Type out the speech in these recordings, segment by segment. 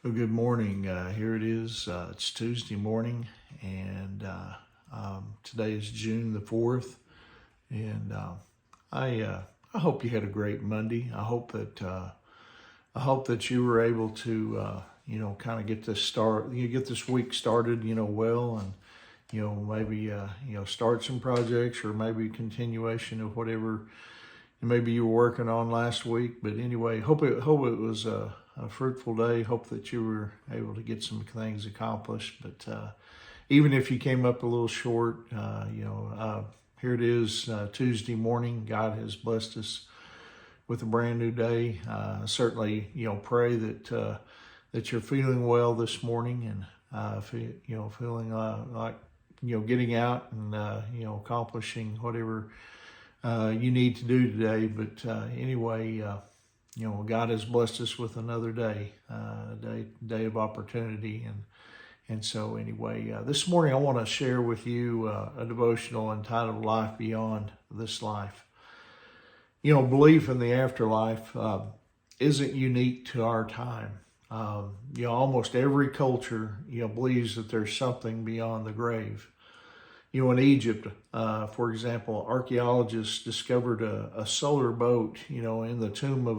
Well, good morning. Here it is. It's Tuesday morning, and today is June the 4th. And I hope you had a great Monday. I hope that you were able to kind of get get this week started well, and maybe start some projects, or maybe continuation of whatever maybe you were working on last week. But anyway, hope it was a fruitful day. Hope that you were able to get some things accomplished. But even if you came up a little short, here it is, Tuesday morning. God has blessed us with a brand new day. Certainly, pray that you're feeling well this morning, and feeling like getting out and accomplishing whatever you need to do today. But anyway, God has blessed us with another day, day of opportunity, and so anyway, this morning I want to share with you a devotional entitled "Life Beyond This Life." Belief in the afterlife isn't unique to our time. Almost every culture believes that there's something beyond the grave. In Egypt, for example, archaeologists discovered a solar boat, in the tomb of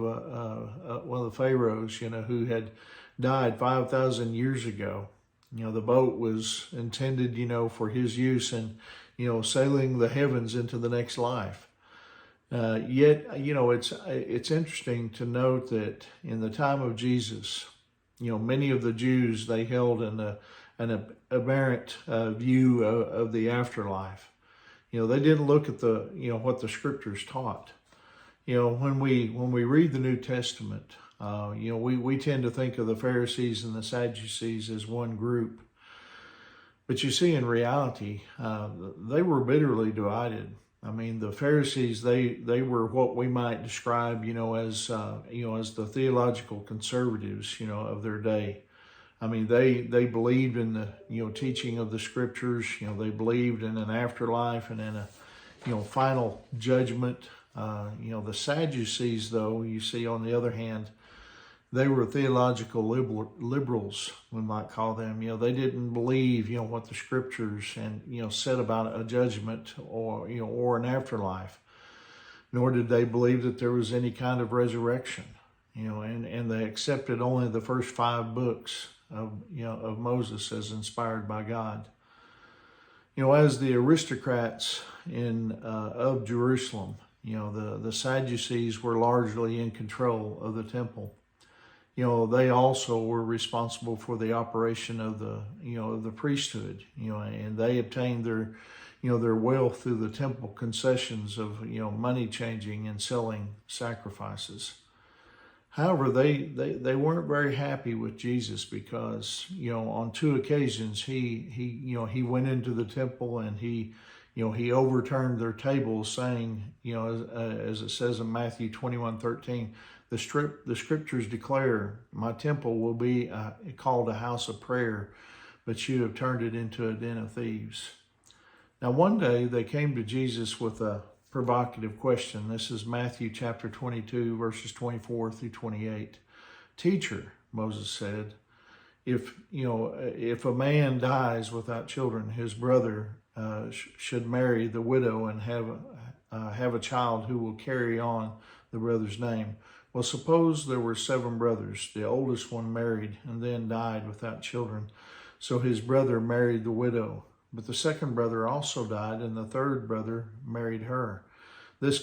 one of the pharaohs, who had died 5,000 years ago. The boat was intended, for his use in, sailing the heavens into the next life. Yet, it's interesting to note that in the time of Jesus, many of the Jews, they held an aberrant view of the afterlife. They didn't look at what the scriptures taught. When we read the New Testament, we tend to think of the Pharisees and the Sadducees as one group. But you see, in reality, they were bitterly divided. I mean, the Pharisees, they were what we might describe, as the theological conservatives, of their day. I mean, they believed in the, teaching of the scriptures. They believed in an afterlife and in a, final judgment. The Sadducees, though, you see, on the other hand, they were theological liberals, we might call them. They didn't believe, what the scriptures and, said about a judgment or an afterlife, nor did they believe that there was any kind of resurrection, and they accepted only the first 5 books of Moses as inspired by God. As the aristocrats of Jerusalem, the Sadducees were largely in control of the temple. They also were responsible for the operation of the priesthood, and they obtained their wealth through the temple concessions of, money changing and selling sacrifices. However, they weren't very happy with Jesus because, on 2 occasions he went into the temple and he overturned their tables, saying, as it says in Matthew 21:13, the scriptures declare, "My temple will be called a house of prayer, but you have turned it into a den of thieves." Now, one day they came to Jesus with a provocative question. This is Matthew chapter 22, verses 24 through 28. "Teacher," Moses said, if a man dies without children, his brother should marry the widow and have a child who will carry on the brother's name. Well, suppose there were 7 brothers. The oldest one married and then died without children. So his brother married the widow. But the second brother also died, and the third brother married her. This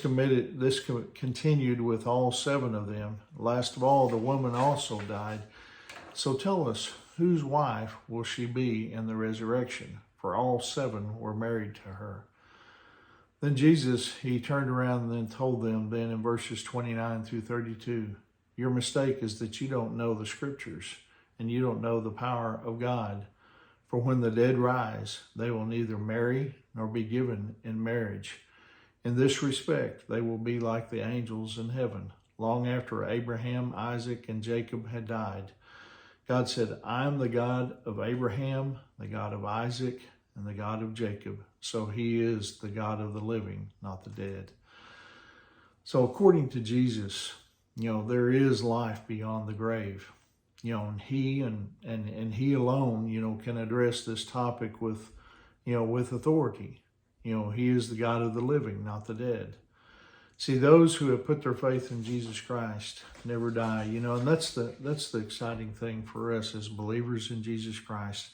continued with all 7 of them. Last of all, the woman also died. So tell us, whose wife will she be in the resurrection? For all 7 were married to her." Then Jesus, he turned around and then told them, then in verses 29 through 32, "Your mistake is that you don't know the scriptures, and you don't know the power of God. For when the dead rise, they will neither marry nor be given in marriage. In this respect, they will be like the angels in heaven." Long after Abraham, Isaac, and Jacob had died, God said, "I am the God of Abraham, the God of Isaac, and the God of Jacob." So he is the God of the living, not the dead. So according to Jesus, there is life beyond the grave. and he and he alone, can address this topic with, with authority. He is the God of the living, not the dead. See, those who have put their faith in Jesus Christ never die, and that's the exciting thing for us as believers in Jesus Christ.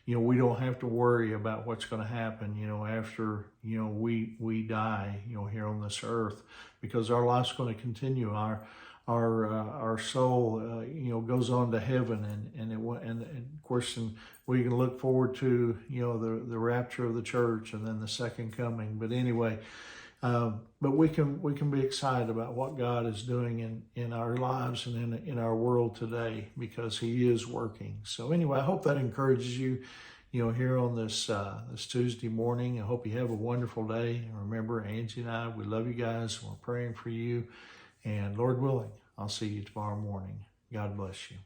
We don't have to worry about what's going to happen, after, we die, here on this earth, because our life's going to continue. Our soul, goes on to heaven, and of course, we can look forward to, the rapture of the church and then the second coming. But anyway, but we can be excited about what God is doing in our lives and in our world today, because He is working. So anyway, I hope that encourages you, here on this Tuesday morning. I hope you have a wonderful day. And remember, Angie and I, we love you guys. We're praying for you. And Lord willing, I'll see you tomorrow morning. God bless you.